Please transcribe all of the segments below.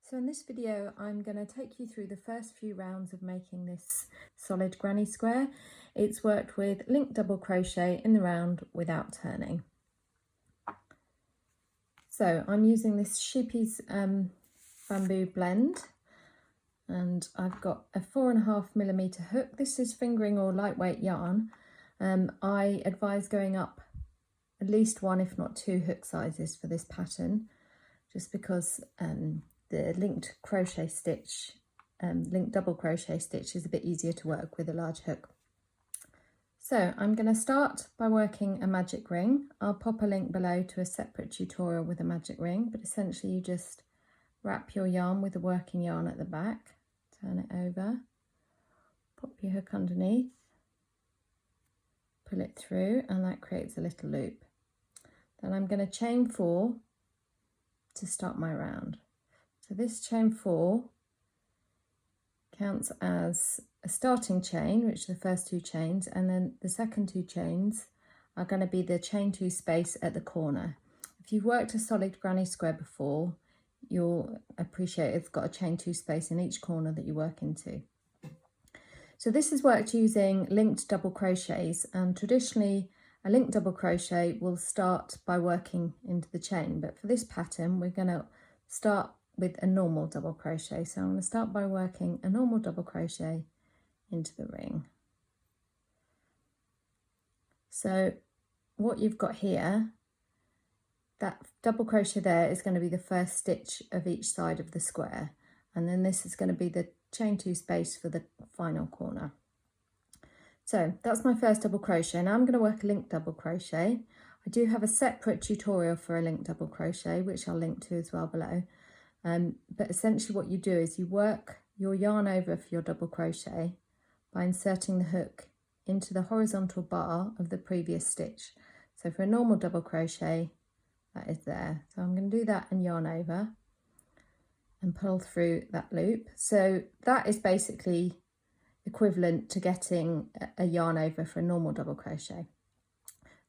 So in this video I'm going to take you through the first few rounds of making this solid granny square. It's worked with linked double crochet in the round without turning. So I'm using this sheepjes bamboo blend, and I've got a 4.5mm hook. This is fingering or lightweight yarn. I advise going up at least one if not two hook sizes for this pattern, just because the linked crochet stitch, linked double crochet stitch is a bit easier to work with a large hook. So I'm going to start by working a magic ring. I'll pop a link below to a separate tutorial with a magic ring, but essentially you just wrap your yarn with the working yarn at the back, turn it over, pop your hook underneath, pull it through, and that creates a little loop. Then I'm going to chain 4 to start my round. So this chain 4 counts as a starting chain, which are the first 2 chains, and then the second 2 chains are going to be the chain 2 space at the corner. If you've worked a solid granny square before, you'll appreciate it's got a chain 2 space in each corner that you work into. So this is worked using linked double crochets, and traditionally a linked double crochet will start by working into the chain, but for this pattern we're going to start with a normal double crochet. So I'm going to start by working a normal double crochet into the ring. So what you've got here, that double crochet there is going to be the first stitch of each side of the square, and then this is going to be the chain 2 space for the final corner. So that's my first double crochet. Now I'm going to work a linked double crochet. I do have a separate tutorial for a linked double crochet, which I'll link to as well below. But essentially what you do is you work your yarn over for your double crochet by inserting the hook into the horizontal bar of the previous stitch. So for a normal double crochet, that is there. So I'm going to do that and yarn over and pull through that loop. So that is basically equivalent to getting a yarn over for a normal double crochet.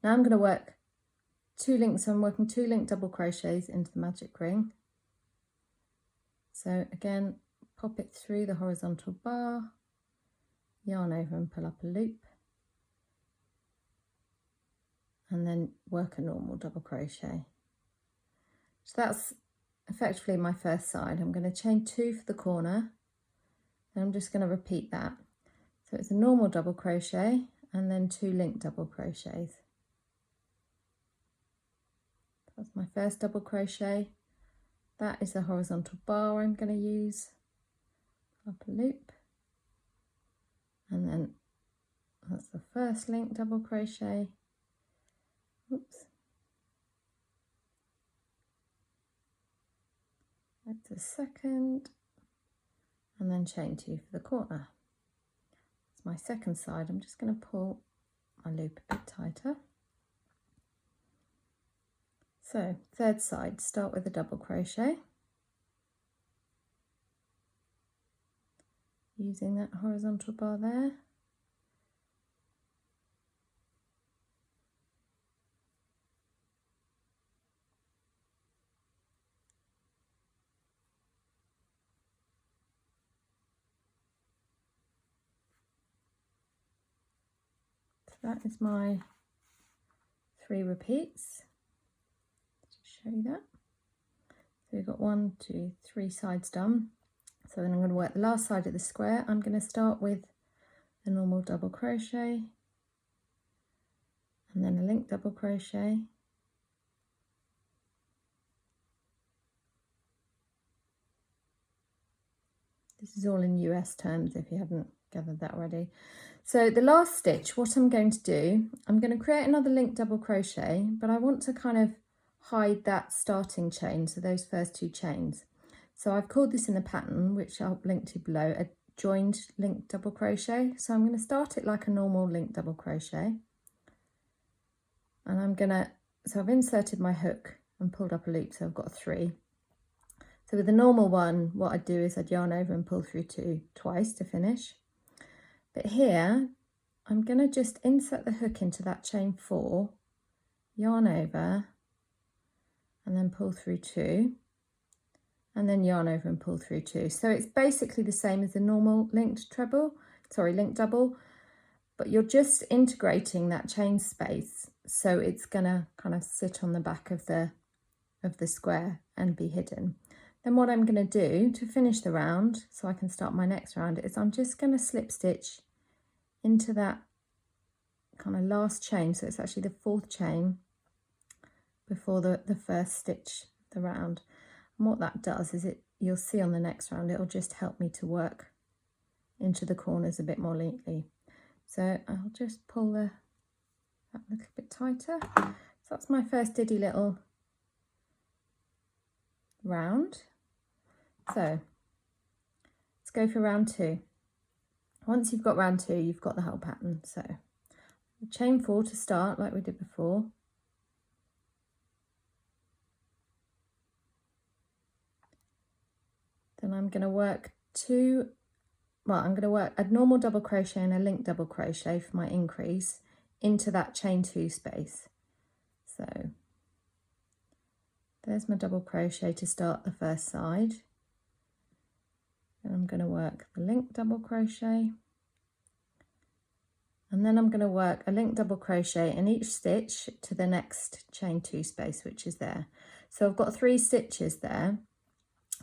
Now I'm going to work 2 links. So I'm working 2 linked double crochets into the magic ring. So again, pop it through the horizontal bar, yarn over and pull up a loop, and then work a normal double crochet. So that's effectively my first side. I'm going to chain 2 for the corner, and I'm just going to repeat that. So it's a normal double crochet and then 2 linked double crochets. That's my first double crochet. That is the horizontal bar I'm going to use, up a loop, and then that's the first linked double crochet. Oops. That's the second, and then chain 2 for the corner. That's my second side. I'm just going to pull my loop a bit tighter. So third side, start with a double crochet, using that horizontal bar there. So that is my 3 repeats. Show you that. So we've got 1, 2, 3 sides done. So then I'm going to work the last side of the square. I'm going to start with a normal double crochet and then a linked double crochet, this is all in US terms if you haven't gathered that already. So the last stitch, what I'm going to do, I'm going to create another linked double crochet, but I want to kind of hide that starting chain, so those first 2 chains. So I've called this in the pattern, which I'll link to below, a joined linked double crochet. So I'm going to start it like a normal linked double crochet, and I'm going to, so I've inserted my hook and pulled up a loop, so I've got 3. So with the normal one, what I'd do is I'd yarn over and pull through 2 twice to finish. But here I'm going to just insert the hook into that chain 4, yarn over, and then pull through 2, and then yarn over and pull through 2. So it's basically the same as the normal linked double, but you're just integrating that chain space, so it's gonna kind of sit on the back of the square and be hidden. Then what I'm going to do to finish the round, so I can start my next round, is I'm just going to slip stitch into that kind of last chain, so it's actually the 4th chain before the first stitch of the round. And what that does is you'll see on the next round, it'll just help me to work into the corners a bit more neatly. So I'll just pull that a little bit tighter. So that's my first diddy little round. So let's go for round 2. Once you've got round 2, you've got the whole pattern. So chain 4 to start, like we did before. Then I'm going to work I'm going to work a normal double crochet and a linked double crochet for my increase into that chain 2 space. So there's my double crochet to start the first side. And I'm going to work the linked double crochet, and then I'm going to work a linked double crochet in each stitch to the next chain 2 space, which is there. So I've got 3 stitches there,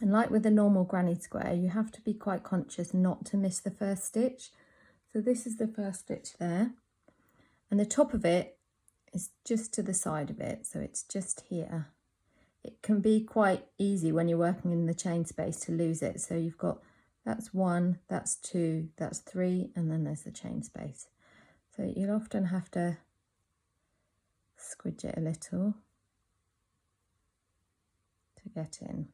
and like with the normal granny square, you have to be quite conscious not to miss the first stitch. So this is the first stitch there, and the top of it is just to the side of it, so it's just here. It can be quite easy when you're working in the chain space to lose it. So you've got, that's 1, that's 2, that's 3, and then there's the chain space. So you'll often have to squidge it a little to get in.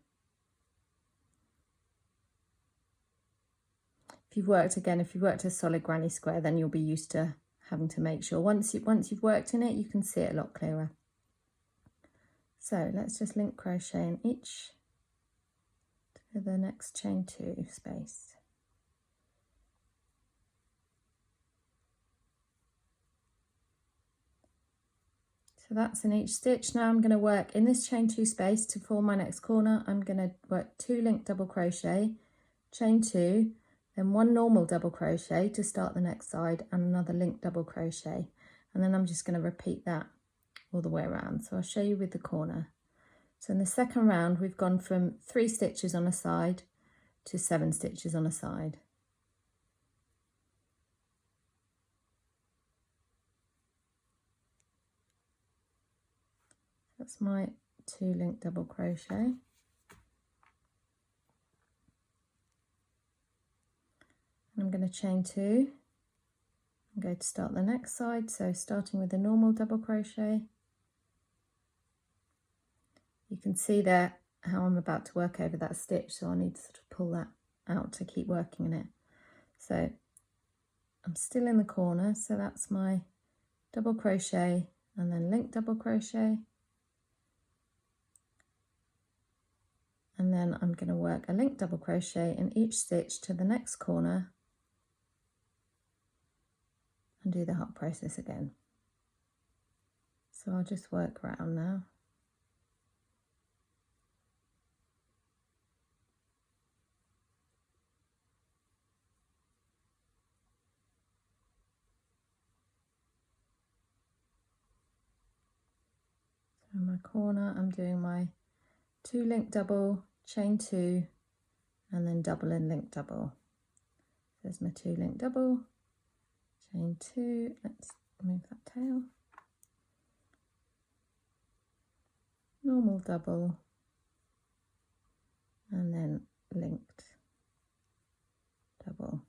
If you've worked a solid granny square, then you'll be used to having to make sure. Once you've worked in it, you can see it a lot clearer. So let's just link crochet in each to the next chain 2 space. So that's in each stitch. Now I'm going to work in this chain 2 space to form my next corner. I'm going to work 2 linked double crochet, chain 2, then 1 normal double crochet to start the next side, and another linked double crochet, and then I'm just going to repeat that all the way around. So I'll show you with the corner. So in the second round, we've gone from 3 stitches on a side to 7 stitches on a side. That's my 2 linked double crochet. And I'm going to chain 2 and go to start the next side. So starting with a normal double crochet. You can see there how I'm about to work over that stitch, so I need to sort of pull that out to keep working in it. So I'm still in the corner, so that's my double crochet and then linked double crochet. And then I'm going to work a linked double crochet in each stitch to the next corner and do the whole process again. So I'll just work around now. So in my corner, I'm doing my 2 linked double, chain 2, and then double and linked double. There's my 2 linked double, chain 2, let's move that tail, normal double, and then linked double.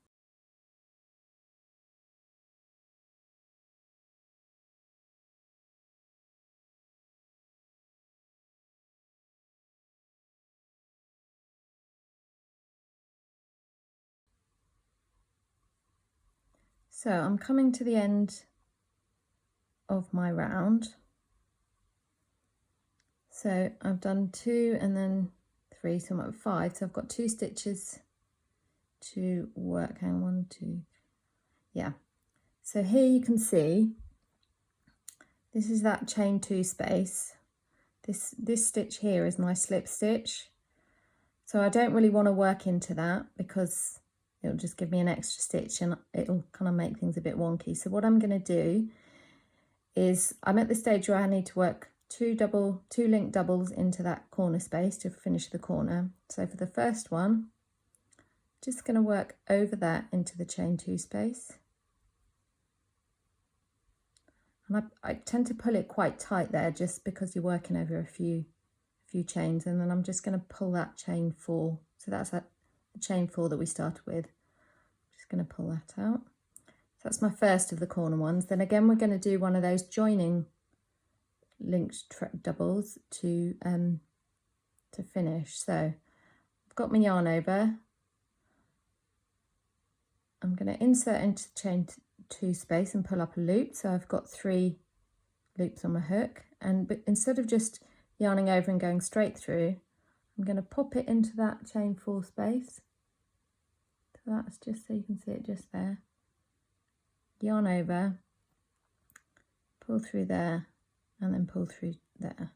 So I'm coming to the end of my round. So I've done 2 and then 3, so I'm at 5. So I've got 2 stitches to work. Hang on, 1, 2, yeah. So here you can see this is that chain 2 space. This stitch here is my slip stitch. So I don't really want to work into that because it'll just give me an extra stitch and it'll kind of make things a bit wonky. So what I'm going to do is I'm at the stage where I need to work two link doubles into that corner space to finish the corner. So for the first one, just going to work over that into the chain 2 space. And I tend to pull it quite tight there just because you're working over a few chains, and then I'm just going to pull that chain 4. So that's the chain 4 that we started with. Just going to pull that out. So that's my first of the corner ones. Then again, we're going to do one of those joining linked doubles to finish. So I've got my yarn over. I'm going to insert into the chain 2 space and pull up a loop. So I've got 3 loops on my hook, but instead of just yarning over and going straight through, I'm going to pop it into that chain 4 space. So that's just so you can see it just there. Yarn over, pull through there, and then pull through there.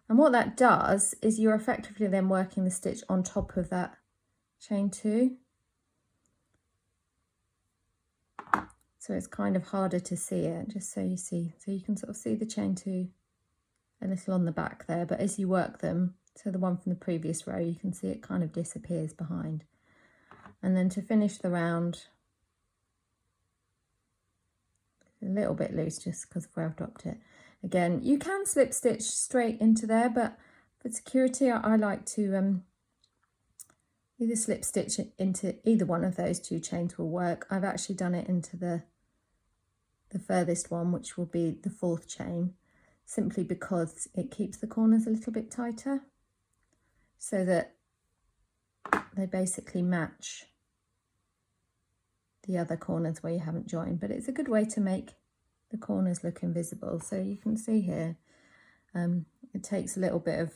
And what that does is you're effectively then working the stitch on top of that chain 2. So it's kind of harder to see it, just so you see. So you can sort of see the chain 2 a little on the back there, but as you work them, so the one from the previous row, you can see it kind of disappears behind. And then to finish the round, a little bit loose just because of where I've dropped it. Again, you can slip stitch straight into there, but for security I like to either slip stitch into either one of those 2 chains will work. I've actually done it into the furthest one, which will be the 4th chain, simply because it keeps the corners a little bit tighter so that they basically match the other corners where you haven't joined. But it's a good way to make the corners look invisible. So you can see here, it takes a little bit of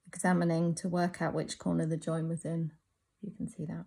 examining to work out which corner the join was in. You can see that.